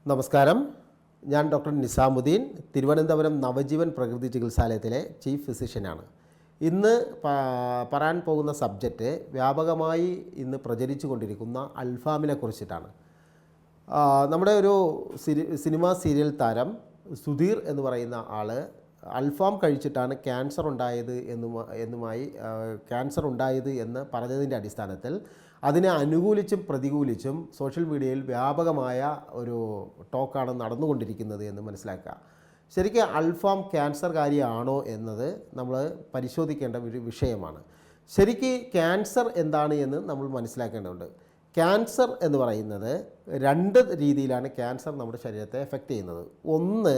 നമസ്കാരം. ഞാൻ ഡോക്ടർ നിസാമുദ്ദീൻ, തിരുവനന്തപുരം നവജീവൻ പ്രകൃതി ചികിത്സാലയത്തിലെ ചീഫ് ഫിസിഷ്യനാണ്. ഇന്ന് പറയാൻ പോകുന്ന സബ്ജക്റ്റ് വ്യാപകമായി ഇന്ന് പ്രചരിച്ചു കൊണ്ടിരിക്കുന്ന അൽഫാമിനെ കുറിച്ചിട്ടാണ്. നമ്മുടെ ഒരു സിനിമാ സീരിയൽ താരം സുധീർ എന്ന് പറയുന്ന ആൾ അൽഫാം കഴിച്ചിട്ടാണ് ക്യാൻസർ ഉണ്ടായത് എന്ന് പറഞ്ഞതിൻ്റെ അടിസ്ഥാനത്തിൽ അതിനെ അനുകൂലിച്ചും പ്രതികൂലിച്ചും സോഷ്യൽ മീഡിയയിൽ വ്യാപകമായ ഒരു ടോക്കാണ് നടന്നുകൊണ്ടിരിക്കുന്നത് എന്ന് മനസ്സിലാക്കുക. ശരിക്കും അൽഫാം ക്യാൻസർകാരിയാണോ എന്നത് നമ്മൾ പരിശോധിക്കേണ്ട ഒരു വിഷയമാണ്. ശരിക്കും ക്യാൻസർ എന്താണ് എന്ന് നമ്മൾ മനസ്സിലാക്കേണ്ടതുണ്ട്. ക്യാൻസർ എന്ന് പറയുന്നത് രണ്ട് രീതിയിലാണ് ക്യാൻസർ നമ്മുടെ ശരീരത്തെ എഫക്റ്റ് ചെയ്യുന്നത്. ഒന്ന്,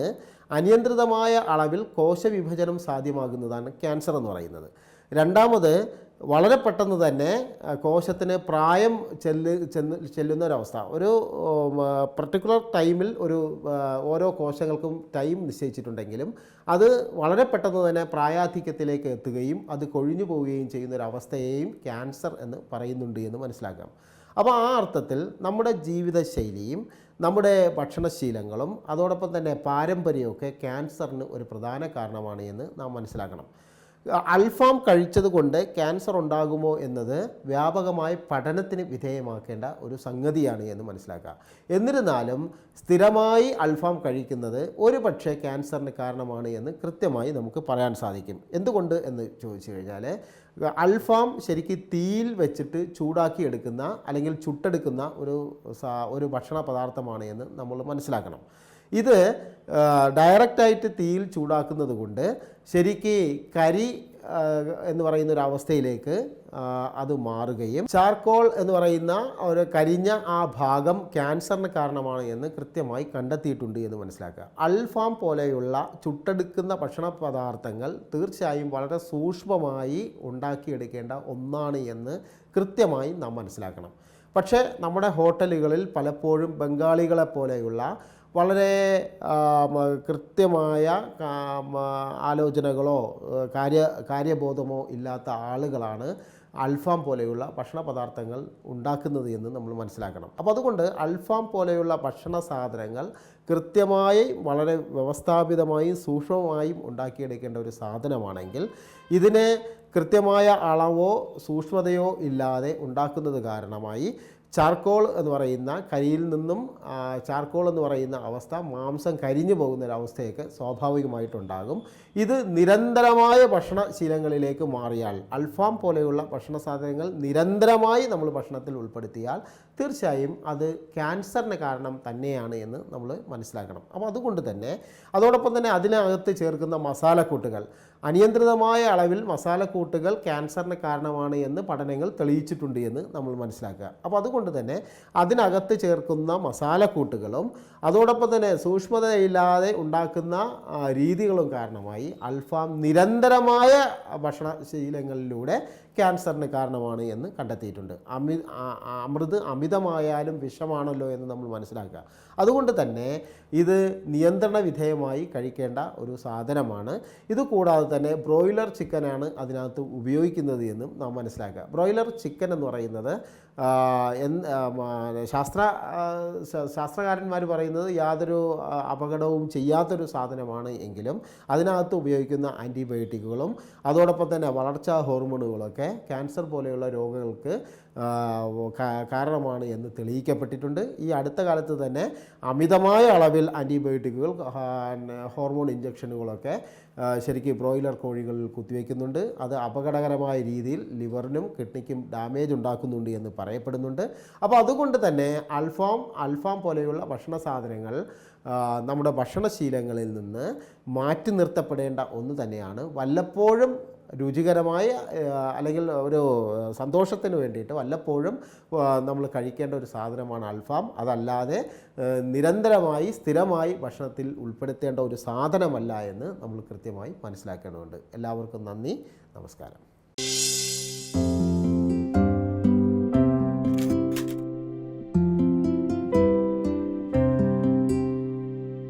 അനിയന്ത്രിതമായ അളവിൽ കോശവിഭജനം സാധ്യമാകുന്നതാണ് ക്യാൻസർ എന്ന് പറയുന്നത്. രണ്ടാമത്, വളരെ പെട്ടെന്ന് തന്നെ കോശത്തിന് പ്രായം ചെല്ലുന്ന ഒരവസ്ഥ. ഒരു പർട്ടിക്കുലർ ടൈമിൽ ഓരോ കോശങ്ങൾക്കും ടൈം നിശ്ചയിച്ചിട്ടുണ്ടെങ്കിലും അത് വളരെ പെട്ടെന്ന് തന്നെ പ്രായാധിക്യത്തിലേക്ക് എത്തുകയും അത് കൊഴിഞ്ഞു പോവുകയും ചെയ്യുന്നൊരവസ്ഥയെയും ക്യാൻസർ എന്ന് പറയുന്നുണ്ട് എന്ന് മനസ്സിലാക്കാം. അപ്പോൾ ആ അർത്ഥത്തിൽ നമ്മുടെ ജീവിതശൈലിയും നമ്മുടെ ഭക്ഷണശീലങ്ങളും അതോടൊപ്പം തന്നെ പാരമ്പര്യമൊക്കെ ക്യാൻസറിന് ഒരു പ്രധാന കാരണമാണ് എന്ന് നാം മനസ്സിലാക്കണം. അൽഫാം കഴിച്ചതുകൊണ്ട് ക്യാൻസർ ഉണ്ടാകുമോ എന്നത് വ്യാപകമായി പഠനത്തിന് വിധേയമാക്കേണ്ട ഒരു സംഗതിയാണ് എന്ന് മനസ്സിലാക്കുക. എന്നിരുന്നാലും സ്ഥിരമായി അൽഫാം കഴിക്കുന്നത് ഒരു പക്ഷേ ക്യാൻസറിന് കാരണമാണ് എന്ന് കൃത്യമായി നമുക്ക് പറയാൻ സാധിക്കും. എന്തുകൊണ്ട് എന്ന് ചോദിച്ചു കഴിഞ്ഞാൽ, അൽഫാം ശരിക്കും തീയിൽ വെച്ചിട്ട് ചൂടാക്കി എടുക്കുന്ന അല്ലെങ്കിൽ ചുട്ടെടുക്കുന്ന ഒരു ഭക്ഷണ പദാർത്ഥമാണ് എന്ന് നമ്മൾ മനസ്സിലാക്കണം. ഇത് ഡയറക്റ്റായിട്ട് തീയിൽ ചൂടാക്കുന്നത് കൊണ്ട് ശരിക്ക് കരി എന്ന് പറയുന്ന ഒരു അവസ്ഥയിലേക്ക് അത് മാറുകയും ചാർക്കോൾ എന്ന് പറയുന്ന ഒരു കരിഞ്ഞ ആ ഭാഗം ക്യാൻസറിന് കാരണമാണ് എന്ന് കൃത്യമായി കണ്ടെത്തിയിട്ടുണ്ട് എന്ന് മനസ്സിലാക്കുക. അൽഫാം പോലെയുള്ള ചുട്ടെടുക്കുന്ന ഭക്ഷണ പദാർത്ഥങ്ങൾ തീർച്ചയായും വളരെ സൂക്ഷ്മമായി ഉണ്ടാക്കിയെടുക്കേണ്ട ഒന്നാണ് എന്ന് കൃത്യമായി നാം മനസ്സിലാക്കണം. പക്ഷേ നമ്മുടെ ഹോട്ടലുകളിൽ പലപ്പോഴും ബംഗാളികളെ പോലെയുള്ള വളരെ കൃത്യമായ ആലോചനകളോ കാര്യബോധമോ ഇല്ലാത്ത ആളുകളാണ് അൽഫാം പോലെയുള്ള ഭക്ഷണ പദാർത്ഥങ്ങൾ ഉണ്ടാക്കുന്നത് എന്ന് നമ്മൾ മനസ്സിലാക്കണം. അപ്പോൾ അതുകൊണ്ട് അൽഫാം പോലെയുള്ള ഭക്ഷണ സാധനങ്ങൾ കൃത്യമായി വളരെ വ്യവസ്ഥാപിതമായും സൂക്ഷ്മമായും ഉണ്ടാക്കിയെടുക്കേണ്ട ഒരു സാധനമാണെങ്കിൽ ഇതിനെ കൃത്യമായ അളവോ സൂക്ഷ്മതയോ ഇല്ലാതെ ഉണ്ടാക്കുന്നത് കാരണമായി ചാർക്കോൾ എന്ന് പറയുന്ന കരിയിൽ നിന്നും ചാർക്കോൾ എന്ന് പറയുന്ന അവസ്ഥ മാംസം കരിഞ്ഞു പോകുന്നൊരവസ്ഥയൊക്കെ സ്വാഭാവികമായിട്ടുണ്ടാകും. ഇത് നിരന്തരമായ ഭക്ഷണശീലങ്ങളിലേക്ക് മാറിയാൽ, അൽഫാം പോലെയുള്ള ഭക്ഷണ സാധനങ്ങൾ നിരന്തരമായി നമ്മൾ ഭക്ഷണത്തിൽ ഉൾപ്പെടുത്തിയാൽ തീർച്ചയായും അത് ക്യാൻസറിന് കാരണം തന്നെയാണ് എന്ന് നമ്മൾ മനസ്സിലാക്കണം. അപ്പോൾ അതുകൊണ്ട് തന്നെ അതോടൊപ്പം തന്നെ അതിനകത്ത് ചേർക്കുന്ന മസാലക്കൂട്ടുകൾ, അനിയന്ത്രിതമായ അളവിൽ മസാലക്കൂട്ടുകൾ ക്യാൻസറിന് കാരണമാണ് എന്ന് പഠനങ്ങൾ തെളിയിച്ചിട്ടുണ്ട് എന്ന് നമ്മൾ മനസ്സിലാക്കുക. അപ്പോൾ അതുകൊണ്ട് തന്നെ അതിനകത്ത് ചേർക്കുന്ന മസാലക്കൂട്ടുകളും അതോടൊപ്പം തന്നെ സൂക്ഷ്മതയില്ലാതെ ഉണ്ടാക്കുന്ന രീതികളും കാരണമായി അൽഫാം നിരന്തരമായ ഭക്ഷണശീലങ്ങളിലൂടെ ക്യാൻസറിന് കാരണമാണ് എന്ന് കണ്ടെത്തിയിട്ടുണ്ട്. അമൃത് അമിതമായാലും വിഷമാണല്ലോ എന്ന് നമ്മൾ മനസ്സിലാക്കുക. അതുകൊണ്ട് തന്നെ ഇത് നിയന്ത്രണ വിധേയമായി കഴിക്കേണ്ട ഒരു സാധനമാണ്. ഇതുകൂടാതെ തന്നെ ബ്രോയിലർ ചിക്കനാണ് അതിനകത്ത് ഉപയോഗിക്കുന്നത് എന്നും നാം മനസ്സിലാക്കുക. ബ്രോയിലർ ചിക്കൻ എന്ന് പറയുന്നത് ശാസ്ത്രകാരന്മാർ പറയുന്നത് യാതൊരു അപകടവും ചെയ്യാത്തൊരു സാധനമാണ് എങ്കിലും അതിനകത്ത് ഉപയോഗിക്കുന്ന ആൻറ്റിബയോട്ടിക്കുകളും അതോടൊപ്പം തന്നെ വളർച്ചാ ഹോർമോണുകളൊക്കെ ക്യാൻസർ പോലെയുള്ള രോഗങ്ങൾക്ക് കാരണമാണ് എന്ന് തെളിയിക്കപ്പെട്ടിട്ടുണ്ട്. ഈ അടുത്ത കാലത്ത് തന്നെ അമിതമായ അളവിൽ ആൻറ്റിബയോട്ടിക്കുകൾ, ഹോർമോൺ ഇഞ്ചക്ഷനുകളൊക്കെ ശരിക്കും ബ്രോയിലർ കോഴികളിൽ കുത്തിവെക്കുന്നുണ്ട്. അത് അപകടകരമായ രീതിയിൽ ലിവറിനും കിഡ്നിക്കും ഡാമേജ് ഉണ്ടാക്കുന്നുണ്ട് എന്ന് പറയപ്പെടുന്നുണ്ട്. അപ്പോൾ അതുകൊണ്ട് തന്നെ അൽഫാം പോലെയുള്ള ഭക്ഷണ സാധനങ്ങൾ നമ്മുടെ ഭക്ഷണശീലങ്ങളിൽ നിന്ന് മാറ്റി നിർത്തപ്പെടേണ്ട ഒന്ന് തന്നെയാണ്. വല്ലപ്പോഴും രുചികരമായ അല്ലെങ്കിൽ ഒരു സന്തോഷത്തിന് വേണ്ടിയിട്ട് വല്ലപ്പോഴും നമ്മൾ കഴിക്കേണ്ട ഒരു സാധനമാണ് അൽഫാം. അതല്ലാതെ നിരന്തരമായി സ്ഥിരമായി ഭക്ഷണത്തിൽ ഉൾപ്പെടുത്തേണ്ട ഒരു സാധനമല്ല എന്ന് നമ്മൾ കൃത്യമായി മനസ്സിലാക്കേണ്ടതുണ്ട്. എല്ലാവർക്കും നന്ദി, നമസ്കാരം.